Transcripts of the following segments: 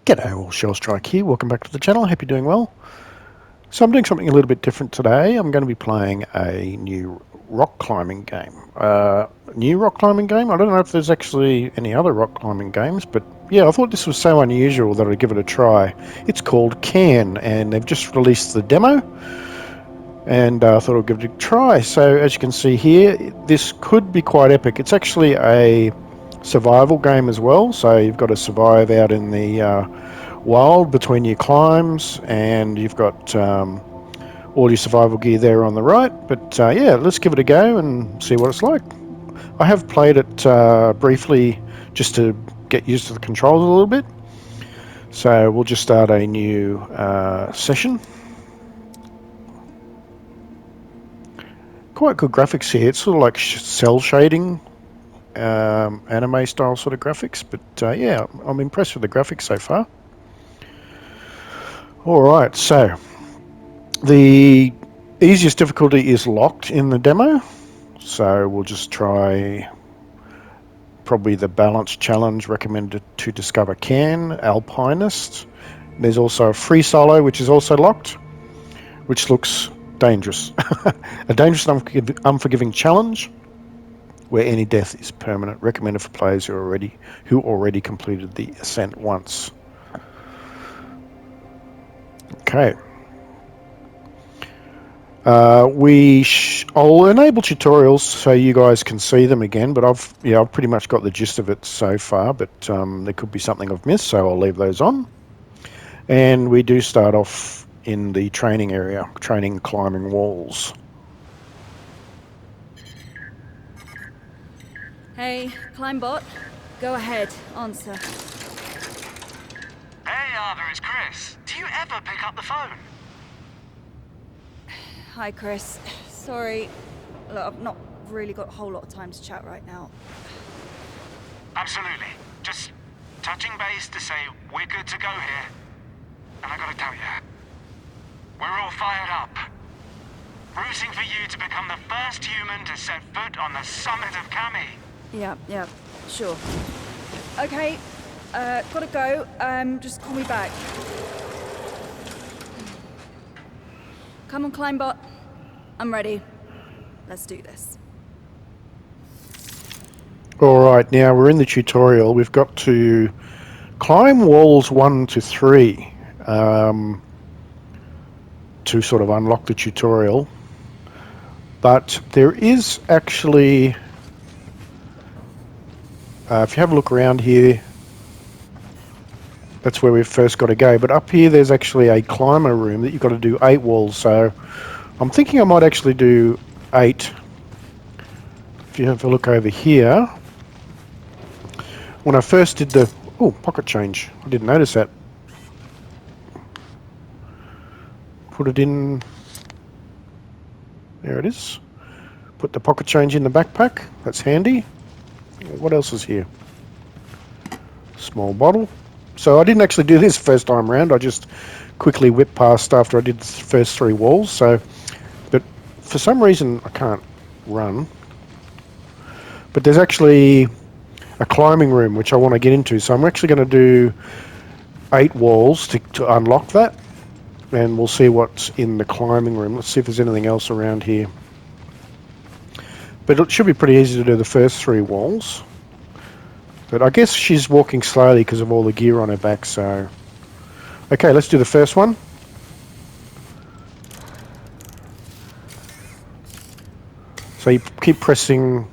G'day all, Shell Strike here, welcome back to the channel, hope you're doing well. So I'm doing something a little bit different today. I'm going to be playing a new rock climbing game. I don't know if there's actually any other rock climbing games, but yeah, I thought this was so unusual that I'd give it a try. It's called Cairn, and they've just released the demo, and I thought I'd give it a try. So as you can see here, this could be quite epic. It's actually a survival game as well, so you've got to survive out in the wild between your climbs, and you've got all your survival gear there on the right. But yeah, let's give it a go and see what it's like. I have played it briefly just to get used to the controls a little bit, so we'll just start a new session. Quite good graphics here. It's sort of like cell shading, anime style sort of graphics, but yeah, I'm impressed with the graphics so far. Alright, so the easiest difficulty is locked in the demo, so we'll just try probably the balance challenge recommended to discover Cairn, Alpinist. There's also a free solo which is also locked, which looks dangerous. A dangerous and unforgiving challenge where any death is permanent, recommended for players who already completed the ascent once. Okay. I'll enable tutorials so you guys can see them again, but I've pretty much got the gist of it so far, but there could be something I've missed, so I'll leave those on. And we do start off in the training area, training climbing walls. Hey, Climbot. Go ahead, answer. Hey Arthur, it's Chris. Do you ever pick up the phone? Hi, Chris. Sorry. Look, I've not really got a whole lot of time to chat right now. Absolutely. Just touching base to say we're good to go here. And I gotta tell you, we're all fired up. Rooting for you to become the first human to set foot on the summit of Kami. Yeah, sure. Okay, gotta go. Just call me back. Come on, Climbot. I'm ready. Let's do this. Alright, now we're in the tutorial. We've got to climb walls 1 to 3 to sort of unlock the tutorial. But there is actually, if you have a look around here, that's where we've first got to go. But up here there's actually a climber room that you've got to do 8 walls. So I'm thinking I might actually do 8. If you have a look over here, when I first did the... Oh, pocket change. I didn't notice that. Put it in... There it is. Put the pocket change in the backpack. That's handy. What else is here? Small bottle. So I didn't actually do this first time around. I just quickly whipped past after I did the first 3 walls. So, but for some reason I can't run. But there's actually a climbing room which I want to get into. So I'm actually going to do 8 walls to unlock that. And we'll see what's in the climbing room. Let's see if there's anything else around here. But it should be pretty easy to do the first 3 walls. But I guess she's walking slowly because of all the gear on her back, so... Okay, let's do the first one. So you keep pressing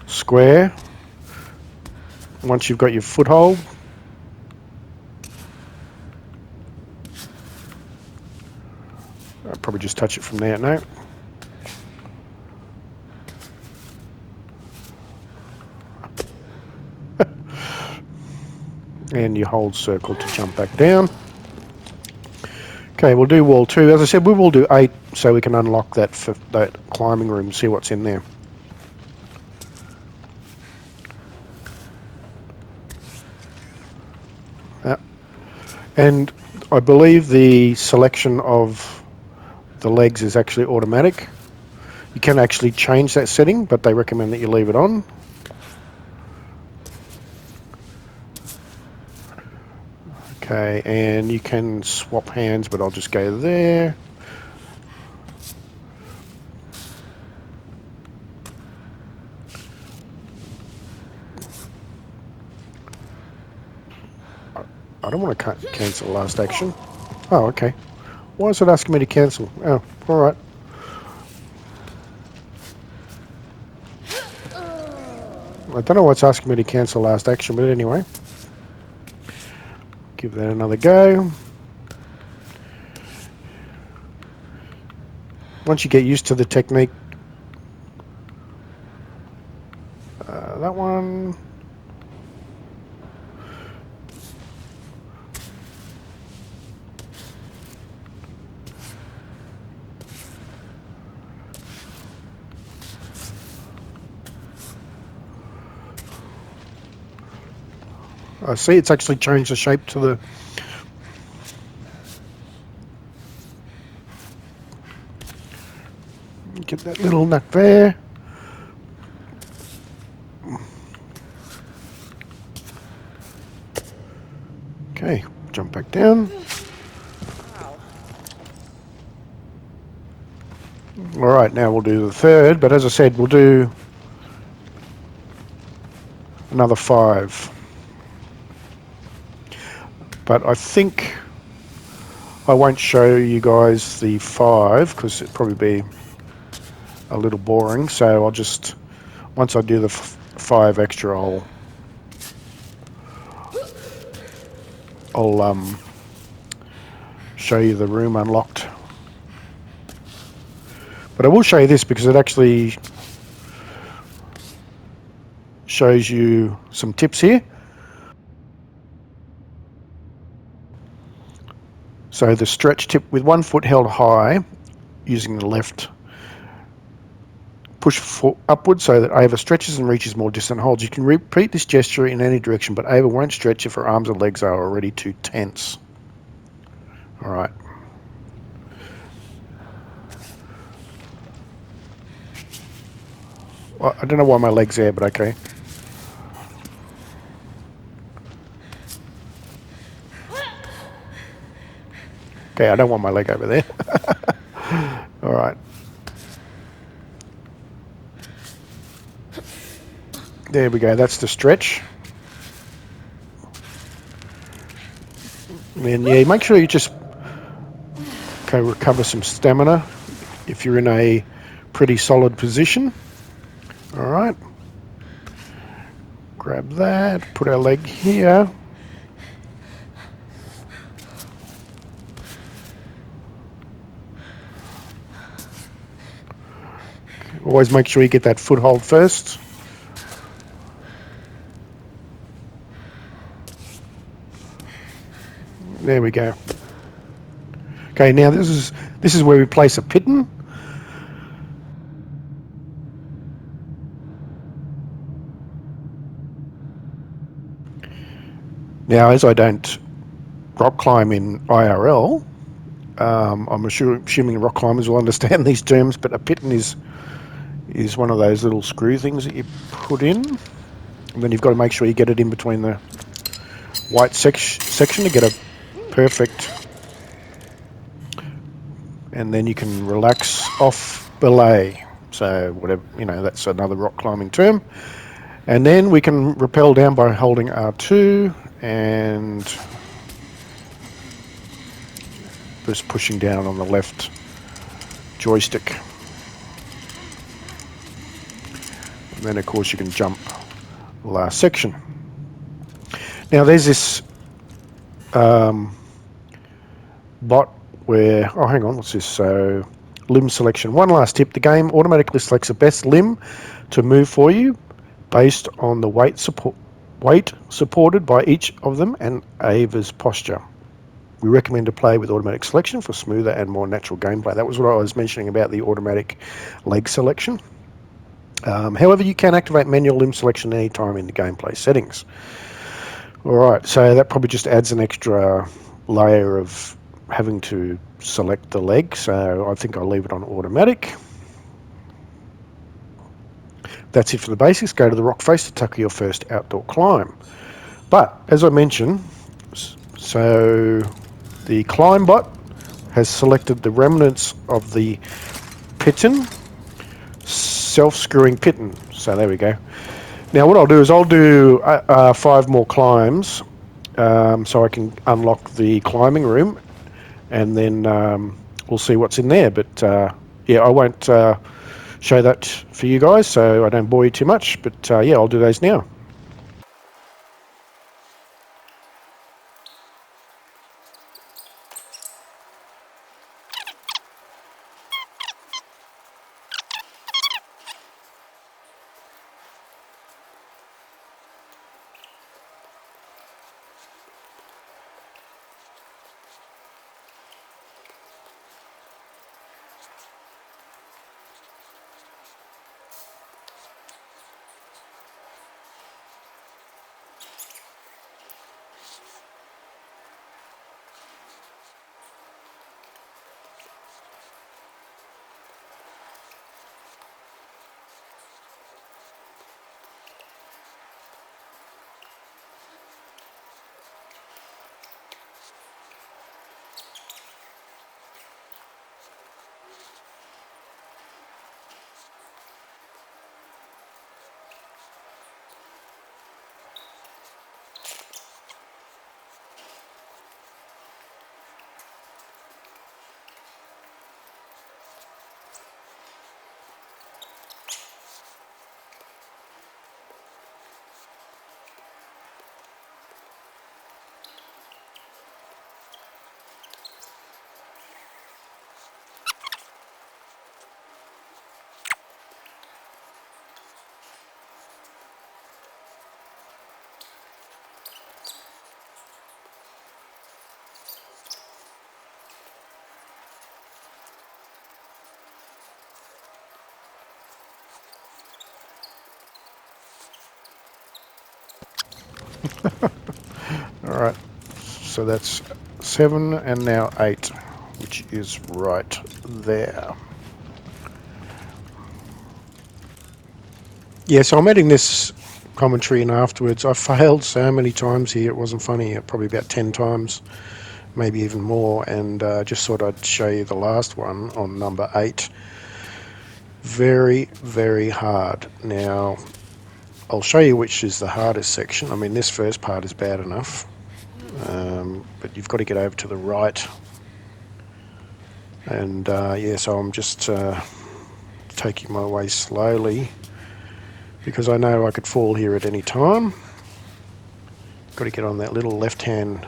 square once you've got your foothold. I'll probably just touch it from there, no. And you hold circle to jump back down. Okay, we'll do wall 2. As I said, we will do 8 so we can unlock that climbing room, see what's in there. And I believe the selection of the legs is actually automatic. You can actually change that setting, but they recommend that you leave it on. Okay, and you can swap hands, but I'll just go there. I don't want to cancel last action. Oh, okay. Why is it asking me to cancel? Oh, alright. I don't know what's asking me to cancel last action, but anyway. Give that another go. Once you get used to the technique, that one. I see it's actually changed the shape to the. Get that little nut there. Okay, jump back down. Alright, now we'll do the third, but as I said, we'll do another 5. But I think I won't show you guys the 5 because it'd probably be a little boring, so I'll just, once I do the 5 extra, I'll show you the room unlocked. But I will show you this because it actually shows you some tips here. So the stretch tip with 1 foot held high using the left, push foot upwards so that Ava stretches and reaches more distant holds. You can repeat this gesture in any direction, but Ava won't stretch if her arms and legs are already too tense. All right. Well, I don't know why my leg's there, but okay. Okay, I don't want my leg over there. All right. There we go. That's the stretch. And then, yeah, make sure you just recover some stamina if you're in a pretty solid position. All right. Grab that. Put our leg here. Always make sure you get that foothold first. There we go. Okay, now this is where we place a piton. Now, as I don't rock climb in IRL, I'm assuming rock climbers will understand these terms, but a piton is one of those little screw things that you put in, and then you've got to make sure you get it in between the white section to get a perfect, and then you can relax off belay. So whatever, that's another rock climbing term. And then we can rappel down by holding R2 and just pushing down on the left joystick. And then of course you can jump the last section. Now there's this bot where, oh hang on, what's this? So limb selection. One last tip, the game automatically selects the best limb to move for you based on the weight supported by each of them and Ava's posture. We recommend to play with automatic selection for smoother and more natural gameplay. That was what I was mentioning about the automatic leg selection. However, you can activate manual limb selection anytime in the gameplay settings. Alright, so that probably just adds an extra layer of having to select the leg, so I think I'll leave it on automatic. That's it for the basics. Go to the rock face to tackle your first outdoor climb. But, as I mentioned, So the climb bot has selected the remnants of the piton, self-screwing piton. So there we go. Now what I'll do is I'll do 5 more climbs, so I can unlock the climbing room, and then we'll see what's in there. But yeah, I won't show that for you guys, so I don't bore you too much. But yeah, I'll do those now. Alright, so that's 7 and now 8, which is right there. Yeah, so I'm adding this commentary in afterwards. I failed so many times here, it wasn't funny, probably about 10 times, maybe even more, and just thought I'd show you the last one on number 8. Very, very hard. Now, I'll show you which is the hardest section. I mean, this first part is bad enough, but you've got to get over to the right. And yeah, so I'm just taking my way slowly, because I know I could fall here at any time. Got to get on that little left-hand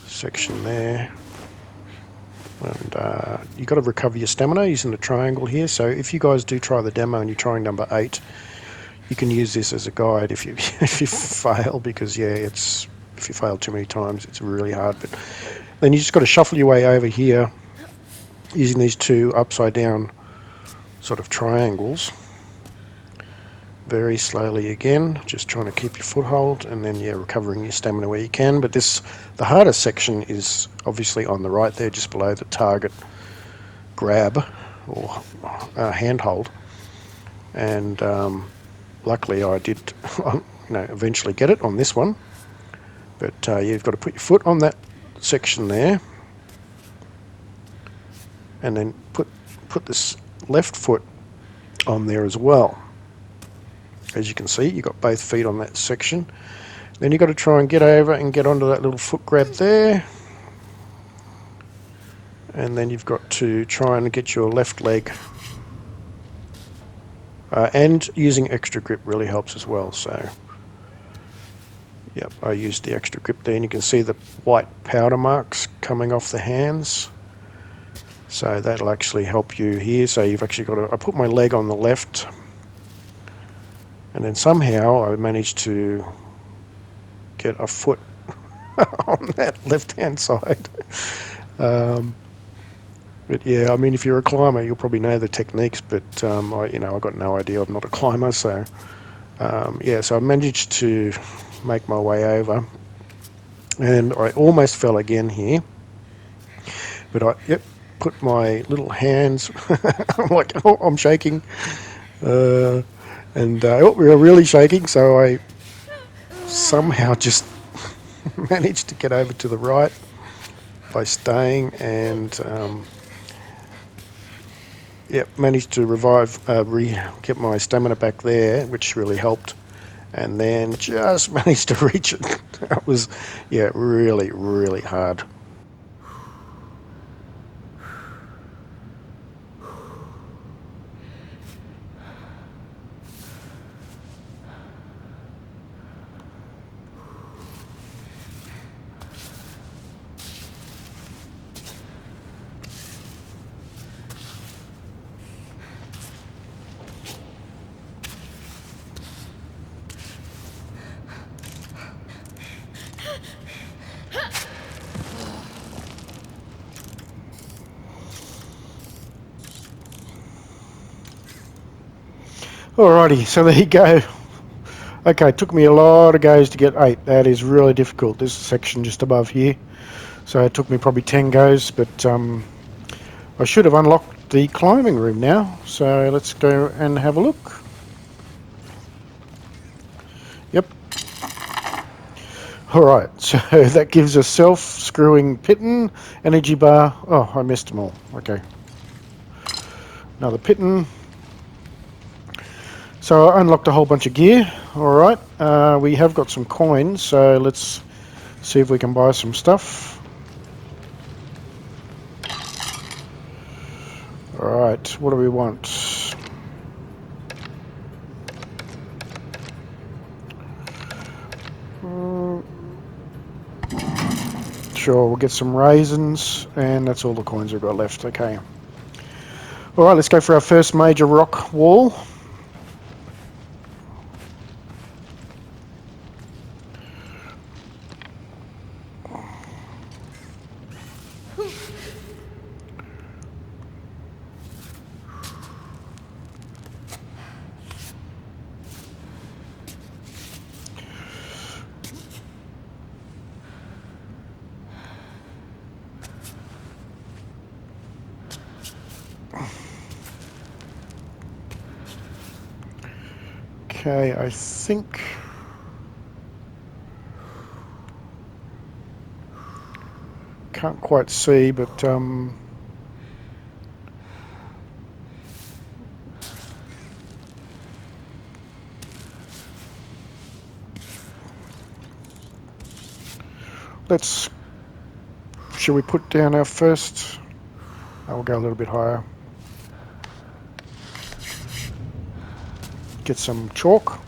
section there. And you've got to recover your stamina using the triangle here. So if you guys do try the demo and you're trying number 8, you can use this as a guide if you if you fail, because yeah, if you fail too many times, it's really hard. But then you just got to shuffle your way over here using these 2 upside down sort of triangles. Very slowly again, just trying to keep your foothold, and then yeah, recovering your stamina where you can. But the hardest section is obviously on the right there, just below the target grab or handhold. And luckily I did eventually get it on this one. But yeah, you've got to put your foot on that section there, and then put this left foot on there as well. As you can see, you've got both feet on that section. Then you've got to try and get over and get onto that little foot grab there. And then you've got to try and get your left leg. And using extra grip really helps as well. So, yep, I used the extra grip there, and you can see the white powder marks coming off the hands. So that'll actually help you here. So you've actually got to, I put my leg on the left, and then somehow I managed to get a foot on that left-hand side. But yeah, I mean, if you're a climber, you'll probably know the techniques. But I got no idea. I'm not a climber, so yeah. So I managed to make my way over, and I almost fell again here. But I put my little hands. I'm like, oh, I'm shaking. And we were really shaking, so I somehow just managed to get over to the right by staying and managed to get my stamina back there, which really helped. And then just managed to reach it. That was, really, really hard. Alrighty, so there you go. Okay, it took me a lot of goes to get 8. That is really difficult. This section just above here. So it took me probably 10 goes, but I should have unlocked the climbing room now. So let's go and have a look. Yep. Alright, so that gives us self-screwing piton, energy bar. Oh, I missed them all. Okay. Another piton. So I unlocked a whole bunch of gear. Alright, we have got some coins, so let's see if we can buy some stuff. Alright, what do we want? Sure, we'll get some raisins, and that's all the coins we've got left. Okay. Alright, let's go for our first major rock wall. Okay, I think can't quite see, but shall we put down our first? I'll go a little bit higher. Get some chalk.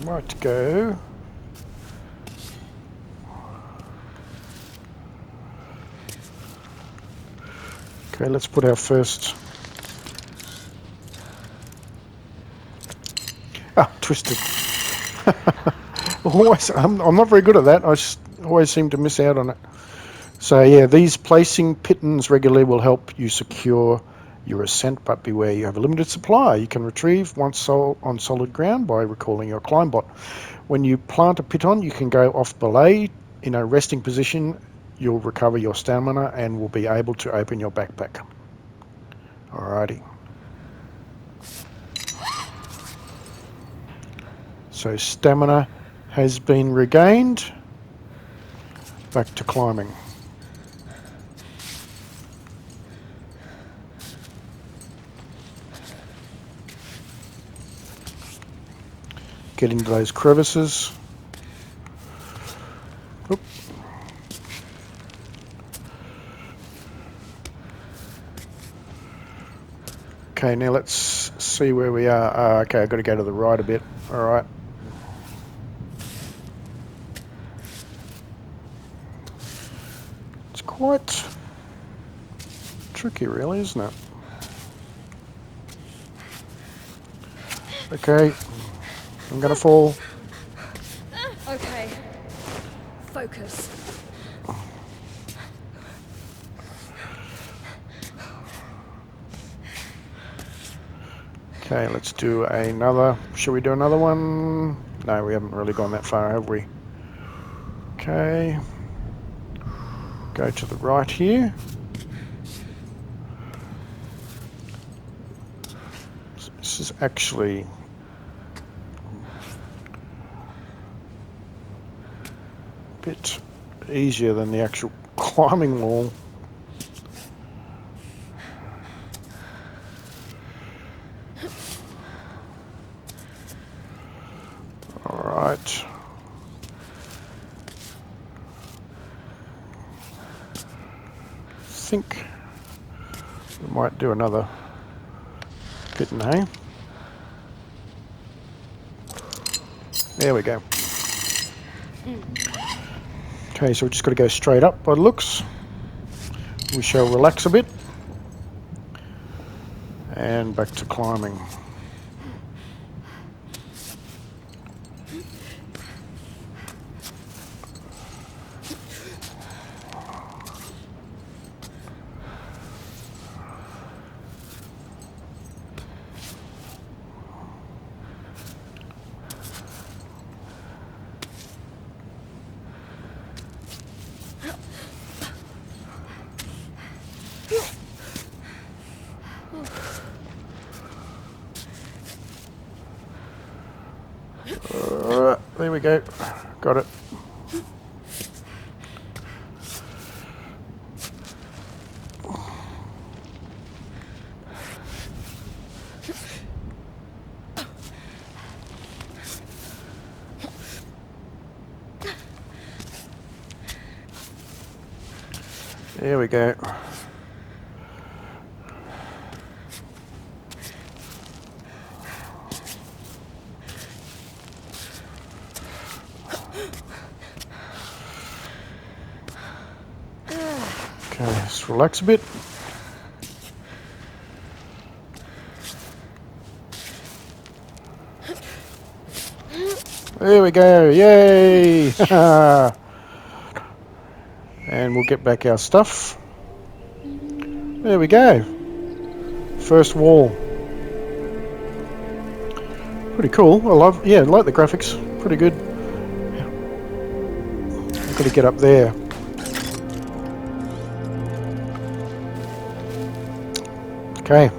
Might go. Okay, let's put our first. Ah, twisted. I'm not very good at that. I always seem to miss out on it. So yeah, these placing pitons regularly will help you secure your ascent, but beware you have a limited supply. You can retrieve once on solid ground by recalling your climb bot. When you plant a piton, you can go off belay in a resting position. You'll recover your stamina and will be able to open your backpack. Alrighty. So stamina has been regained. Back to climbing. Get into those crevices. Oop. Okay, now let's see where we are. Okay, I've got to go to the right a bit. Alright. It's quite tricky, really, isn't it? Okay. I'm gonna fall. Okay. Focus. Okay, let's do another. Shall we do another one? No, we haven't really gone that far, have we? Okay. Go to the right here. This is actually a bit easier than the actual climbing wall. Alright. I think we might do another pitten, hey? There we go. Okay, so we just got to go straight up by the looks. We shall relax a bit. And back to climbing. There we go. Got it. There we go. Okay, let's relax a bit. There we go, yay! And we'll get back our stuff. There we go. First wall. Pretty cool. I like the graphics. Pretty good. I've got to get up there. Okay.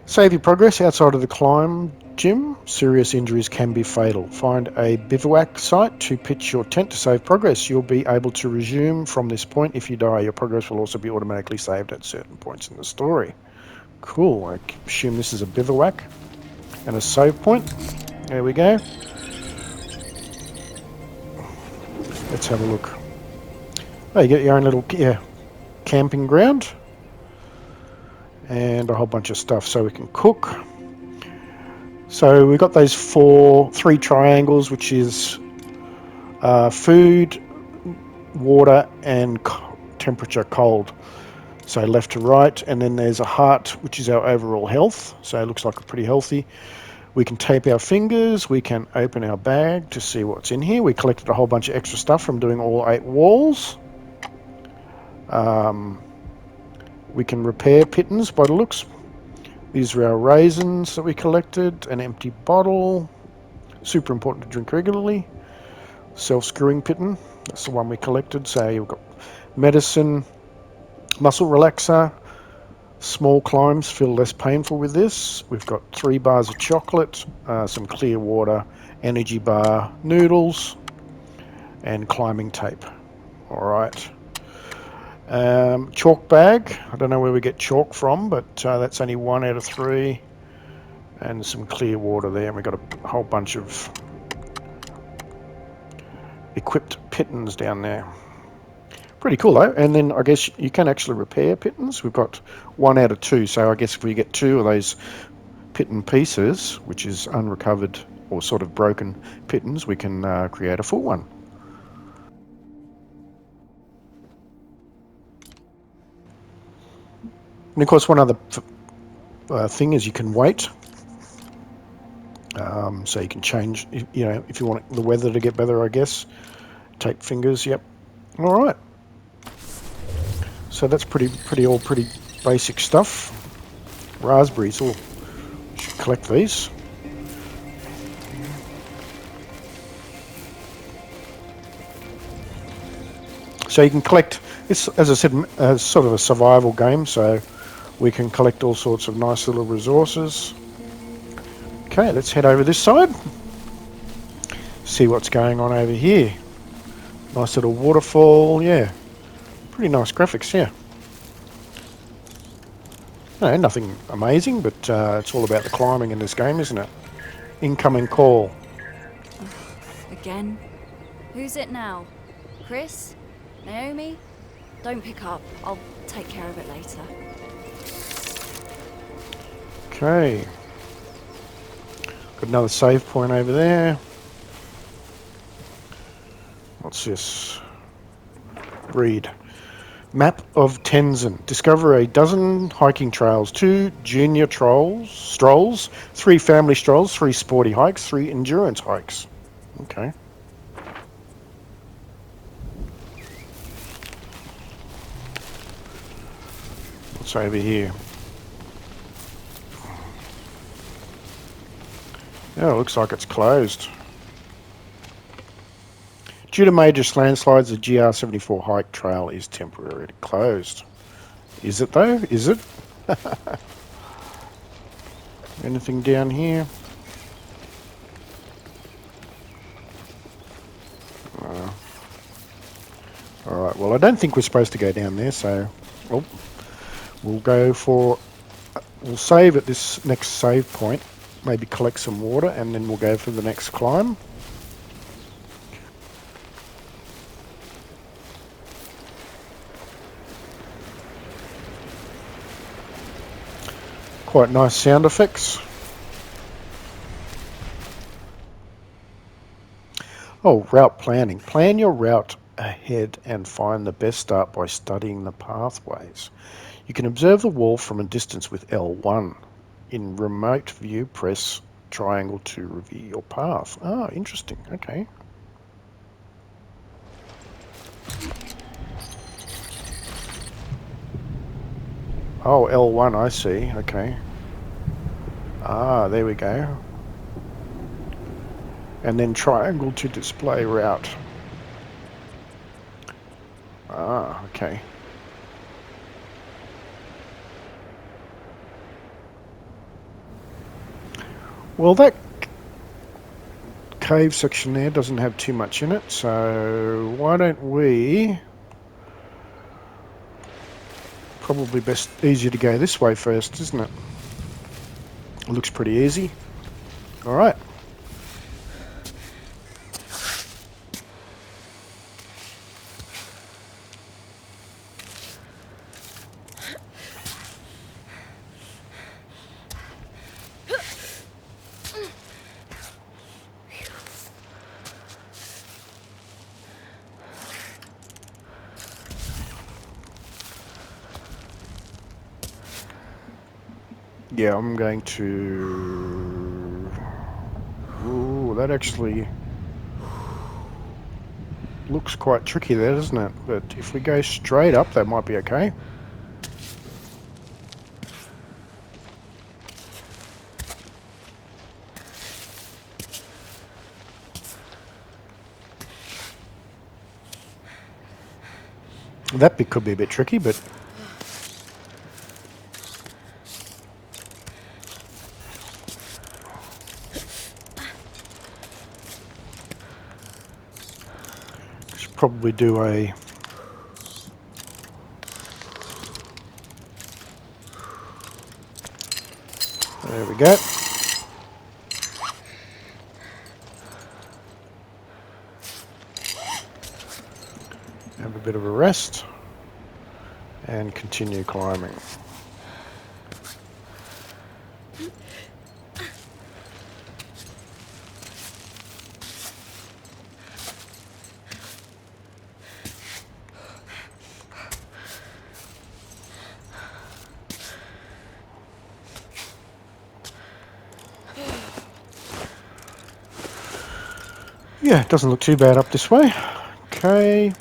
Save your progress outside of the climb gym. Serious injuries can be fatal. Find a bivouac site to pitch your tent to save progress. You'll be able to resume from this point if you die. Your progress will also be automatically saved at certain points in the story. Cool. I assume this is a bivouac and a save point. There we go. Let's have a look. Oh, you get your own little camping ground. And a whole bunch of stuff so we can cook. So we've got those three triangles, which is food, water, and temperature, cold. So left to right, and then there's a heart, which is our overall health. So it looks like we're pretty healthy. We can tape our fingers. We can open our bag to see what's in here. We collected a whole bunch of extra stuff from doing all 8 walls. We can repair pittons by the looks. These are our raisins that we collected. An empty bottle. Super important to drink regularly. Self-screwing pitten. That's the one we collected. So you've got medicine, muscle relaxer. Small climbs feel less painful with this. We've got 3 bars of chocolate, some clear water, energy bar, noodles, and climbing tape. All right. Chalk bag. I don't know where we get chalk from, but that's only 1 out of 3. And some clear water there. And we've got a whole bunch of equipped pittons down there. Pretty cool though. And then I guess you can actually repair pittons. We've got 1 out of 2. So I guess if we get 2 of those pitten pieces, which is unrecovered or sort of broken pittons, we can create a full one. And of course, one other thing is you can wait. So you can change, if you want the weather to get better, I guess. Tape fingers, yep. All right. So that's pretty basic stuff. Raspberries, should collect these. So you can collect, it's, as I said, sort of a survival game, so we can collect all sorts of nice little resources. Okay, let's head over this side. See what's going on over here. Nice little waterfall, yeah. Pretty nice graphics, yeah. No, nothing amazing, but it's all about the climbing in this game, isn't it? Incoming call. Again? Who's it now? Chris? Naomi? Don't pick up. I'll take care of it later. Okay. Got another save point over there. What's this? Read. Map of Tenzin. Discover a dozen hiking trails, 2 junior strolls, 3 family strolls, 3 sporty hikes, 3 endurance hikes. Okay. What's over here? Oh, it looks like it's closed. Due to major landslides, the GR74 hike trail is temporarily closed. Is it though? Is it? Anything down here? Alright, well I don't think we're supposed to go down there, so we'll go for... We'll save at this next save point, maybe collect some water, and then we'll go for the next climb. Quite nice sound effects. Oh, route planning. Plan your route ahead and find the best start by studying the pathways. You can observe the wall from a distance with L1. In remote view, press triangle to reveal your path. Oh, interesting. Okay. Oh, L1, I see. Okay. Ah, there we go. And then triangle to display route. Ah, okay. Well, that cave section there doesn't have too much in it, so why don't we... Probably easier to go this way first, isn't it? It looks pretty easy. Alright. Yeah, I'm going to... Ooh, that actually looks quite tricky there, doesn't it? But if we go straight up, that might be okay. That bit could be a bit tricky, but... Should probably do a... There we go. Have a bit of a rest and continue climbing. Yeah, it doesn't look too bad up this way. Okay.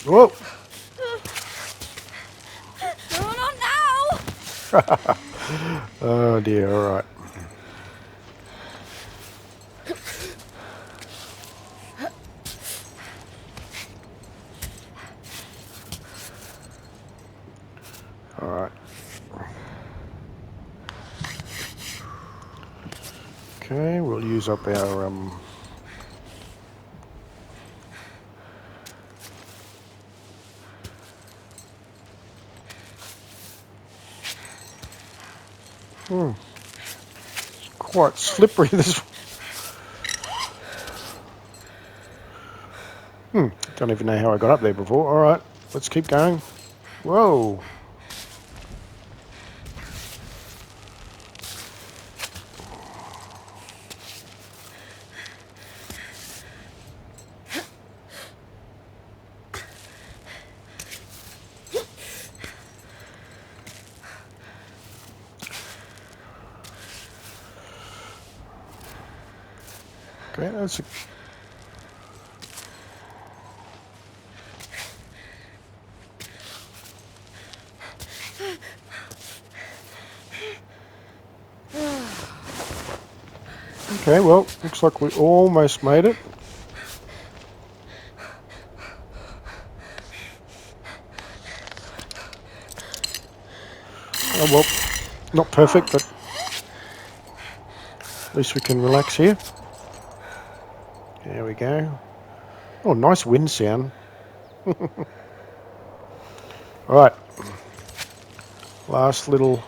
Whoa. No, not now! Oh dear, alright. Alright. Okay, we'll use up our quite slippery this don't even know how I got up there before. Alright, let's keep going. Whoa. Okay, that's a... Okay, well, looks like we almost made it. Oh well, not perfect, but at least we can relax here. There we go. Oh, nice wind sound. Alright. Last little...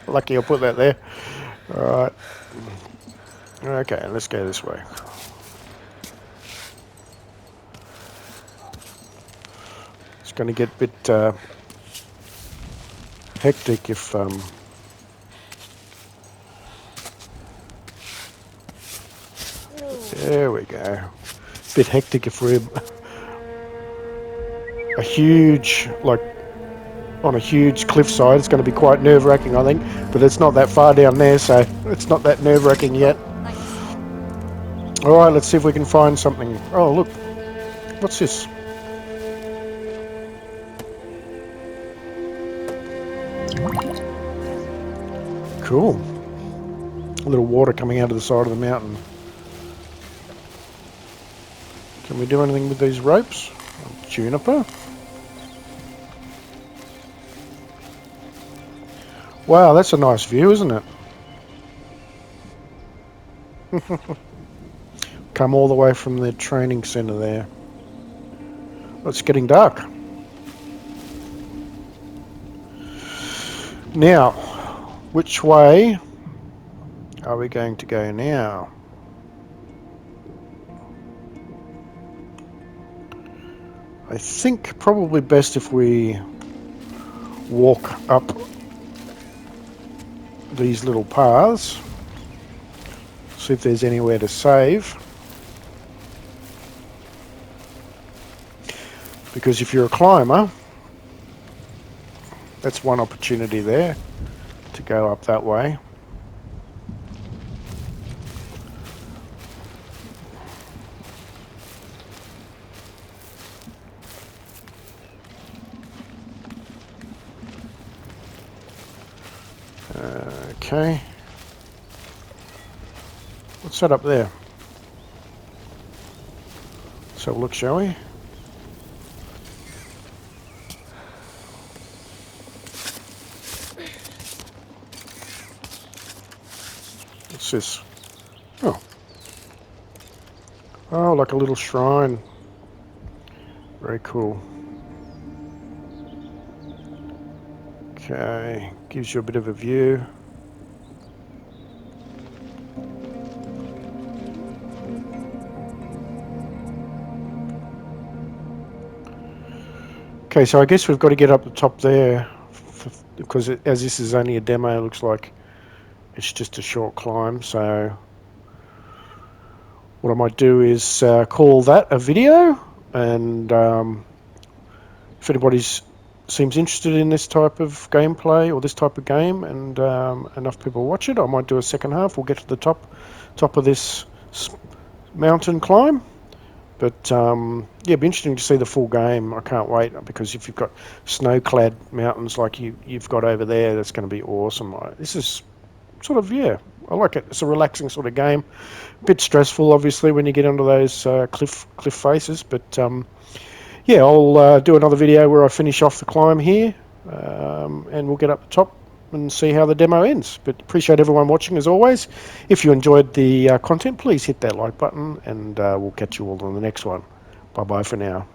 Lucky I put that there. Alright. Okay, let's go this way. It's going to get a bit hectic if... There we go. Bit hectic if we're a huge, like, on a huge cliffside. It's going to be quite nerve-wracking, I think. But it's not that far down there, so it's not that nerve-wracking yet. Thanks. Alright, let's see if we can find something. Oh, look. What's this? Cool. A little water coming out of the side of the mountain. Can we do anything with these ropes? Juniper? Wow, that's a nice view, isn't it? Come all the way from the training centre there. Oh, it's getting dark. Now, which way are we going to go now? I think probably best if we walk up these little paths. See if there's anywhere to save. Because if you're a climber, that's one opportunity there to go up that way. Okay. What's that up there? Let's have a look, shall we? What's this? Oh. Oh, like a little shrine. Very cool. Okay, gives you a bit of a view. Okay, so I guess we've got to get up the top there, because as this is only a demo, it looks like it's just a short climb. So what I might do is call that a video, and if anybody's seems interested in this type of gameplay or this type of game, and enough people watch it, I might do a second half. We'll get to the top of this mountain climb. But yeah, it'd be interesting to see the full game. I can't wait, because if you've got snow-clad mountains like you've got over there, that's going to be awesome. This is sort of, yeah, I like it. It's a relaxing sort of game. A bit stressful, obviously, when you get onto those cliff faces. But yeah, I'll do another video where I finish off the climb here, and we'll get up the top and see how the demo ends. But appreciate everyone watching as always. If you enjoyed the content, please hit that like button, and we'll catch you all on the next one. Bye bye for now.